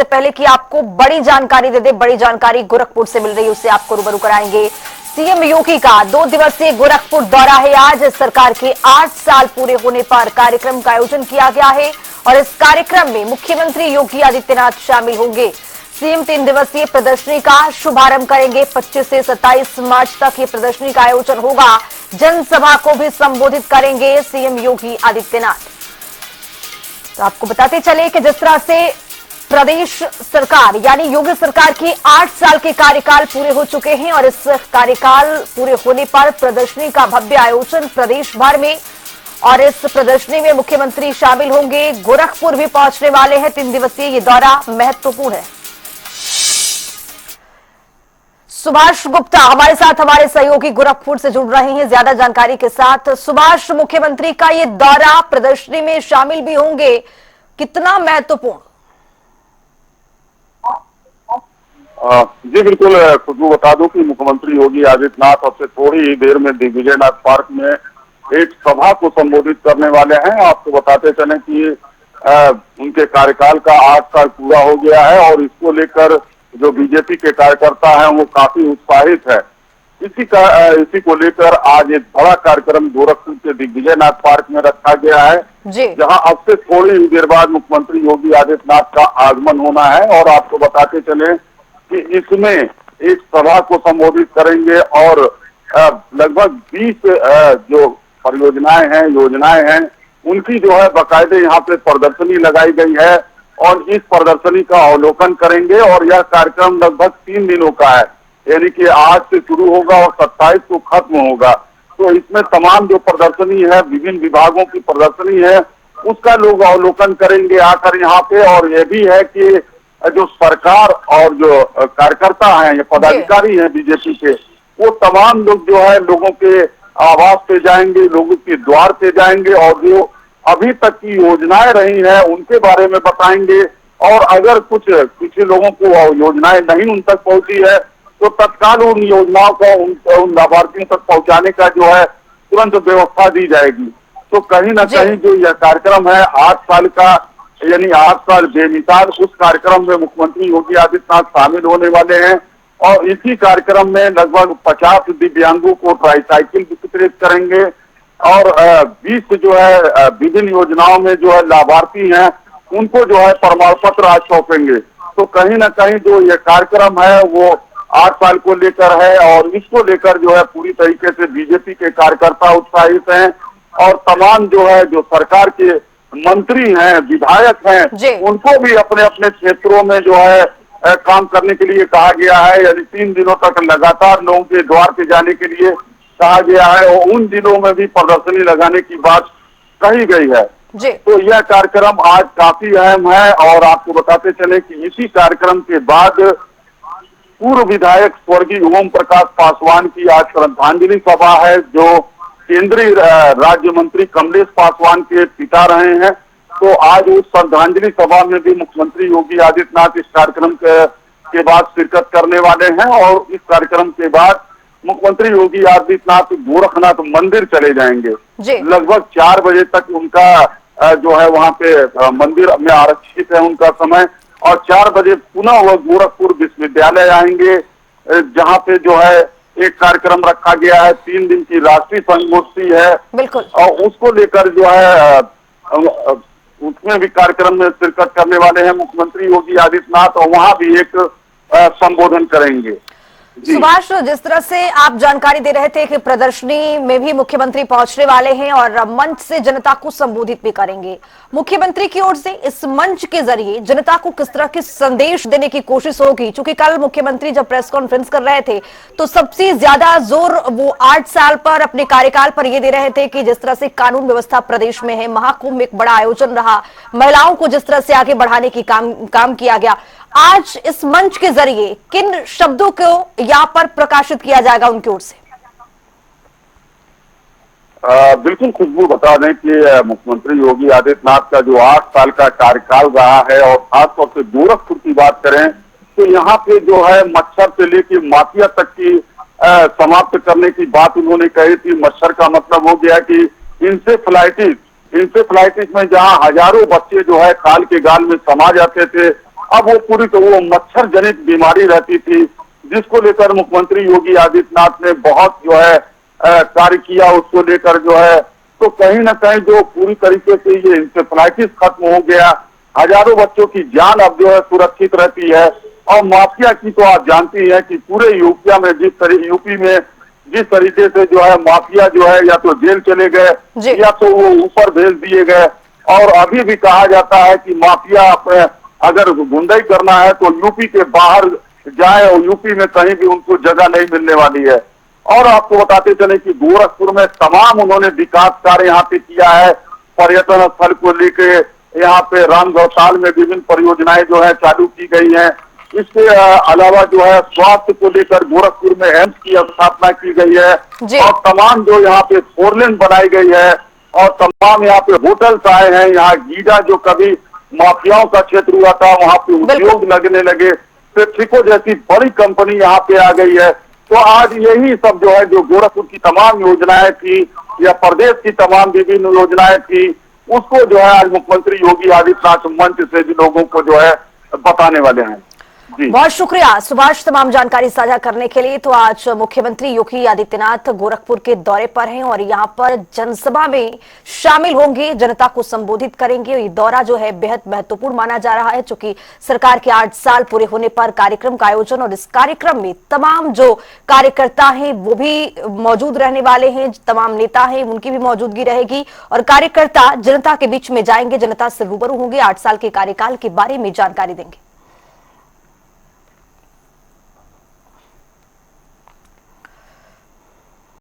इससे पहले कि आपको बड़ी जानकारी दे दे, बड़ी जानकारी गोरखपुर से मिल रही है, उससे आपको रूबरू कराएंगे। सीएम योगी का 2 दिवसीय गोरखपुर दौरा है। आज सरकार के 8 साल पूरे होने पर कार्यक्रम का आयोजन किया गया है और इस कार्यक्रम में मुख्यमंत्री योगी आदित्यनाथ शामिल होंगे। सीएम 3 दिवसीय प्रदर्शनी का शुभारंभ करेंगे। 25 से 27 मार्च तक ये प्रदर्शनी का आयोजन होगा। जनसभा को भी संबोधित करेंगे सीएम योगी आदित्यनाथ। तो आपको बताते चले कि जिस तरह से प्रदेश सरकार यानी योगी सरकार के 8 साल के कार्यकाल पूरे हो चुके हैं और इस कार्यकाल पूरे होने पर प्रदर्शनी का भव्य आयोजन प्रदेश भर में, और इस प्रदर्शनी में मुख्यमंत्री शामिल होंगे। गोरखपुर भी पहुंचने वाले हैं। 3 दिवसीय ये दौरा महत्वपूर्ण है। सुभाष गुप्ता हमारे साथ, हमारे सहयोगी गोरखपुर से जुड़ रहे हैं ज्यादा जानकारी के साथ। सुभाष, मुख्यमंत्री का ये दौरा प्रदर्शनी में शामिल भी होंगे, कितना महत्वपूर्ण? जी बिल्कुल खुशबू, बता दूं कि मुख्यमंत्री योगी आदित्यनाथ अब से थोड़ी ही देर में दिग्विजयनाथ पार्क में एक सभा को संबोधित करने वाले हैं। आपको बताते चले कि उनके कार्यकाल का 8 साल पूरा हो गया है और इसको लेकर जो बीजेपी के कार्यकर्ता हैं वो काफी उत्साहित है। इसी को लेकर आज एक बड़ा कार्यक्रम गोरखपुर के दिग्विजयनाथ पार्क में रखा गया है, जहां अब से थोड़ी ही देर बाद मुख्यमंत्री योगी आदित्यनाथ का आगमन होना है। और आपको बताते चले कि इसमें एक सभा को संबोधित करेंगे और लगभग 20 जो परियोजनाएं हैं, योजनाएं हैं, उनकी जो है बाकायदे यहाँ पे प्रदर्शनी लगाई गई है और इस प्रदर्शनी का अवलोकन करेंगे। और यह कार्यक्रम लगभग 3 दिनों का है, यानी कि आज से शुरू होगा और 27 को खत्म होगा। तो इसमें तमाम जो प्रदर्शनी है, विभिन्न विभागों की प्रदर्शनी है, उसका लोग अवलोकन करेंगे आकर यहाँ पे। और यह भी है कि जो सरकार और जो कार्यकर्ता हैं या पदाधिकारी हैं बीजेपी के, वो तमाम लोग जो है लोगों के आवास पे जाएंगे, लोगों के द्वार पे जाएंगे और जो अभी तक की योजनाएं रही हैं उनके बारे में बताएंगे। और अगर कुछ लोगों को योजनाएं नहीं उन तक पहुंची है तो तत्काल उन योजनाओं को उन लाभार्थियों तक पहुंचाने का जो है तुरंत व्यवस्था दी जाएगी। तो कहीं ना कहीं जो यह कार्यक्रम है 8 साल का, यानी 8 साल बेमिसाल, उस कार्यक्रम में मुख्यमंत्री योगी आदित्यनाथ शामिल होने वाले हैं। और इसी कार्यक्रम में लगभग 50 दिव्यांगों को ट्राईसाइकिल वितरित करेंगे और 20 जो है विभिन्न योजनाओं में जो है लाभार्थी हैं उनको जो है प्रमाण पत्र आज सौंपेंगे। तो कहीं ना कहीं जो ये कार्यक्रम है वो 8 साल को लेकर है और इसको लेकर जो है पूरी तरीके से बीजेपी के कार्यकर्ता उत्साहित हैं। और तमाम जो है जो सरकार के मंत्री हैं, विधायक हैं, उनको भी अपने अपने क्षेत्रों में जो है काम करने के लिए कहा गया है। यानी 3 दिनों तक लगातार लोगों के द्वार पे जाने के लिए कहा गया है और उन दिनों में भी प्रदर्शनी लगाने की बात कही गई है। तो यह कार्यक्रम आज काफी अहम है। और आपको बताते चले कि इसी कार्यक्रम के बाद पूर्व विधायक स्वर्गीय ओम प्रकाश पासवान की आज श्रद्धांजलि सभा है, जो केंद्रीय राज्य मंत्री कमलेश पासवान के पिता रहे हैं। तो आज उस श्रद्धांजलि सभा में भी मुख्यमंत्री योगी आदित्यनाथ इस कार्यक्रम के बाद शिरकत करने वाले हैं। और इस कार्यक्रम के बाद मुख्यमंत्री योगी आदित्यनाथ गोरखनाथ मंदिर चले जाएंगे। लगभग 4 बजे तक उनका जो है वहां पे मंदिर में आरक्षित है उनका समय। और 4 बजे पुनः वह गोरखपुर विश्वविद्यालय आएंगे, जहाँ पे जो है एक कार्यक्रम रखा गया है। 3 दिन की राष्ट्रीय संगोष्ठी है बिल्कुल, और उसको लेकर जो है उसमें भी कार्यक्रम में शिरकत करने वाले हैं मुख्यमंत्री योगी आदित्यनाथ और वहां भी एक संबोधन करेंगे। सुभाष, जिस तरह से आप जानकारी दे रहे थे कि प्रदर्शनी में भी मुख्यमंत्री पहुंचने वाले हैं और मंच से जनता को संबोधित भी करेंगे, मुख्यमंत्री की ओर से इस मंच के जरिए जनता को किस तरह के संदेश देने की कोशिश होगी? क्योंकि कल मुख्यमंत्री जब प्रेस कॉन्फ्रेंस कर रहे थे तो सबसे ज्यादा जोर वो 8 साल पर, अपने कार्यकाल पर ये दे रहे थे कि जिस तरह से कानून व्यवस्था प्रदेश में है, महाकुंभ एक बड़ा आयोजन रहा, महिलाओं को जिस तरह से आगे बढ़ाने की काम किया गया। आज इस मंच के जरिए किन शब्दों को यहाँ पर प्रकाशित किया जाएगा उनकी ओर से? बिल्कुल खुशबू, बता दें कि मुख्यमंत्री योगी आदित्यनाथ का जो 8 साल का कार्यकाल रहा है और खासतौर से गोरखपुर की बात करें तो यहाँ पे जो है मच्छर से लेकर माफिया तक की समाप्त करने की बात उन्होंने कही थी। मच्छर का मतलब हो गया कि इंसेफ्लाइटिस में जहाँ हजारों बच्चे जो है खाल के गाल में समा जाते थे, अब वो पूरी तो वो मच्छर जनित बीमारी रहती थी, जिसको लेकर मुख्यमंत्री योगी आदित्यनाथ ने बहुत जो है कार्य किया। उसको लेकर जो है तो कहीं ना कहीं जो पूरी तरीके से ये इंसेफ्लाइटिस खत्म हो गया, हजारों बच्चों की जान अब जो है सुरक्षित रहती है। और माफिया की तो आप जानती हैं कि पूरे यूपी में जिस तरीके से जो है माफिया जो है या तो जेल चले गए या तो वो ऊपर भेज दिए गए। और अभी भी कहा जाता है कि माफिया अगर गुंडाई करना है तो यूपी के बाहर जाए और यूपी में कहीं भी उनको जगह नहीं मिलने वाली है। और आपको बताते चले कि गोरखपुर में तमाम उन्होंने विकास कार्य यहाँ पे किया है। पर्यटन स्थल को लेके यहाँ पे रामगढ़ताल में विभिन्न परियोजनाएं जो है चालू की गई हैं। इसके अलावा जो है स्वास्थ्य को लेकर गोरखपुर में एम्स की स्थापना की गई है और तमाम जो यहाँ पे 4 लेन बनाई गई है और तमाम यहाँ पे होटल्स आए हैं। यहाँ गीजा जो कभी माफियाओं का क्षेत्र हुआ था वहाँ पे उद्योग लगने लगे, पेप्सिको जैसी बड़ी कंपनी यहाँ पे आ गई है। तो आज यही सब जो है जो गोरखपुर की तमाम योजनाएं थी या प्रदेश की तमाम विभिन्न योजनाएं थी, उसको जो है आज मुख्यमंत्री योगी आदित्यनाथ मंच से लोगों को जो है बताने वाले हैं। बहुत शुक्रिया सुभाष तमाम जानकारी साझा करने के लिए। तो आज मुख्यमंत्री योगी आदित्यनाथ गोरखपुर के दौरे पर हैं और यहां पर जनसभा में शामिल होंगे, जनता को संबोधित करेंगे। ये दौरा जो है बेहद महत्वपूर्ण माना जा रहा है, क्योंकि सरकार के 8 साल पूरे होने पर कार्यक्रम का आयोजन और इस कार्यक्रम में तमाम जो कार्यकर्ता हैं वो भी मौजूद रहने वाले हैं, तमाम नेता हैं उनकी भी मौजूदगी रहेगी और कार्यकर्ता जनता के बीच में जाएंगे, जनता से रूबरू होंगे, 8 साल के कार्यकाल के बारे में जानकारी देंगे।